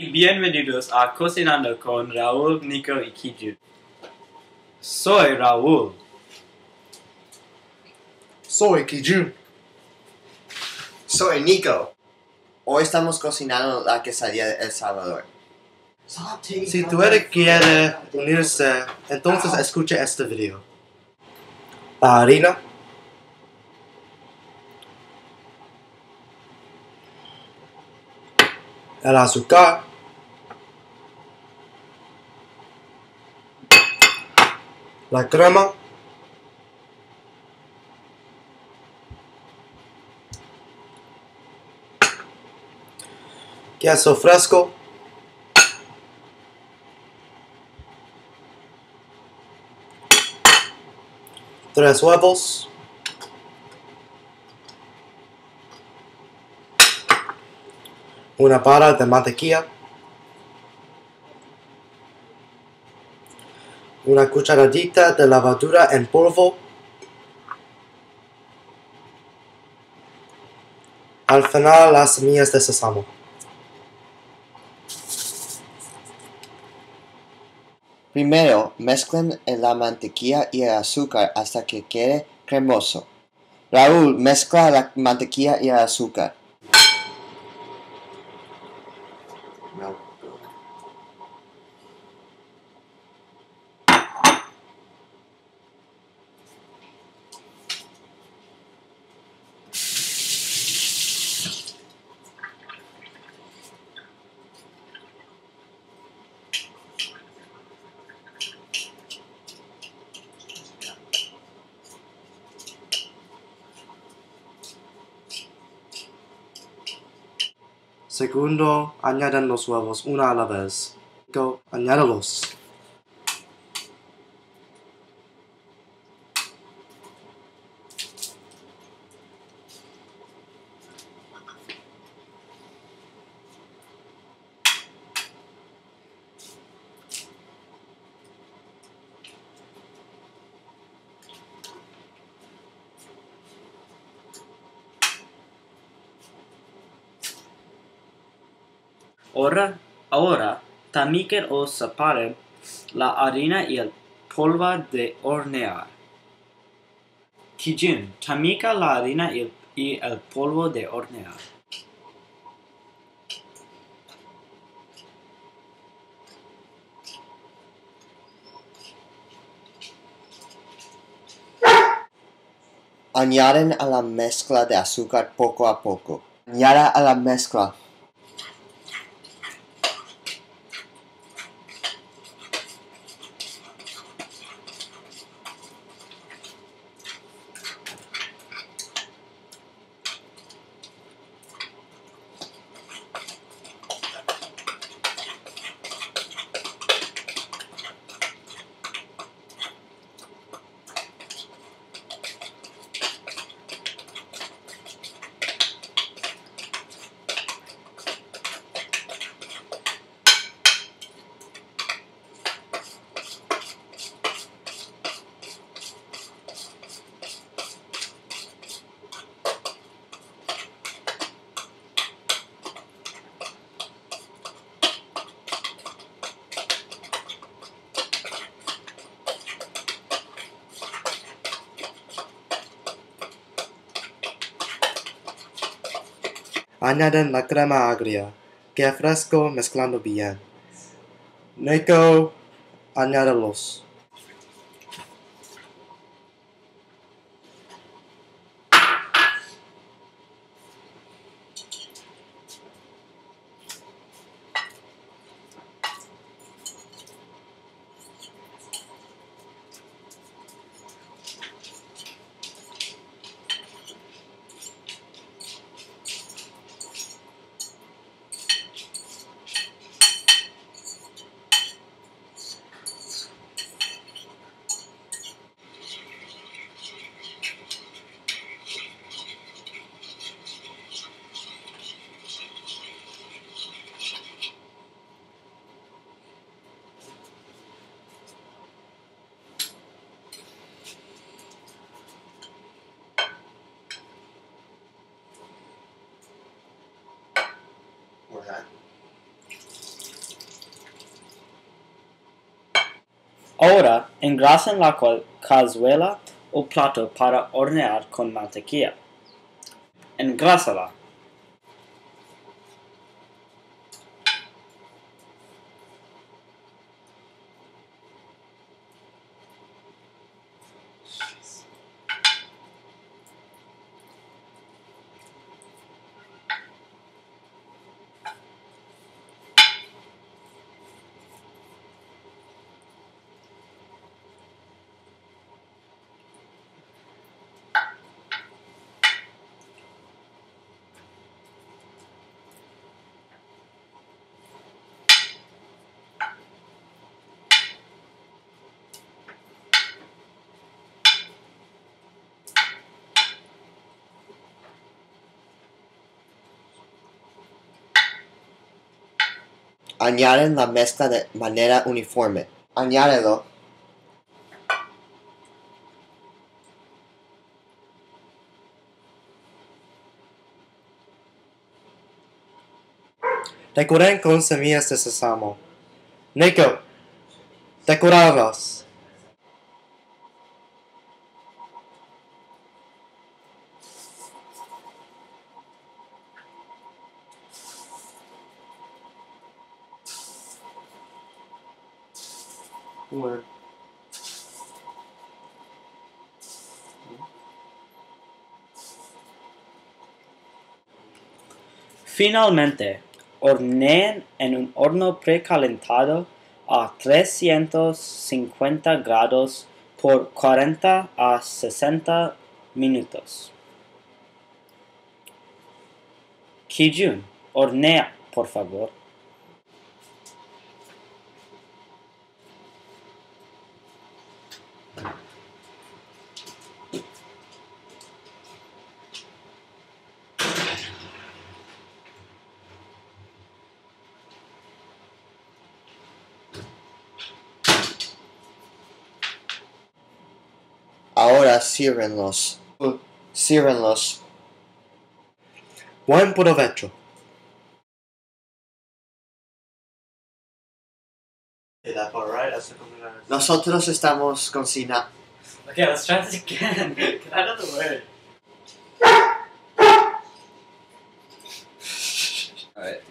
Bienvenidos a Cocinando con Raúl, Nico y Kijun. Soy Raúl. Soy Kijun. Soy Nico. Hoy estamos cocinando la quesadilla de El Salvador. Si tú quieres unirse, entonces escucha este video. La harina, el azúcar, la crema, queso fresco, tres huevos, una barra de mantequilla, una cucharadita de levadura en polvo, al final las semillas de sésamo. Primero, mezclen la mantequilla y el azúcar hasta que quede cremoso. Raúl, mezcla la mantequilla y el azúcar. Segundo, añaden los huevos una a la vez. Luego, añádelos. Ahora, también os separen la harina y el polvo de hornear. Kijun, tamica la harina y el polvo de hornear. Añaden a la mezcla de azúcar poco a poco. Añada a la mezcla. Añaden la crema agria, que fresco mezclando bien. Nico, añádelos. Ahora, engrasen la cazuela o plato para hornear con mantequilla. Engrásala. Añaden la mezcla de manera uniforme. Añádelo. Decoren con semillas de sésamo. Nico, decorarlos. Word. Finalmente, horneen en un horno precalentado a 350 grados por 40 a 60 minutos. Kijun, hornea, por favor. Ahora ciérrenlos. Ciérrenlos. Buen provecho. Is that part right? Nosotros estamos cocinando. Okay, let's try this again. Get out of the way. Alright.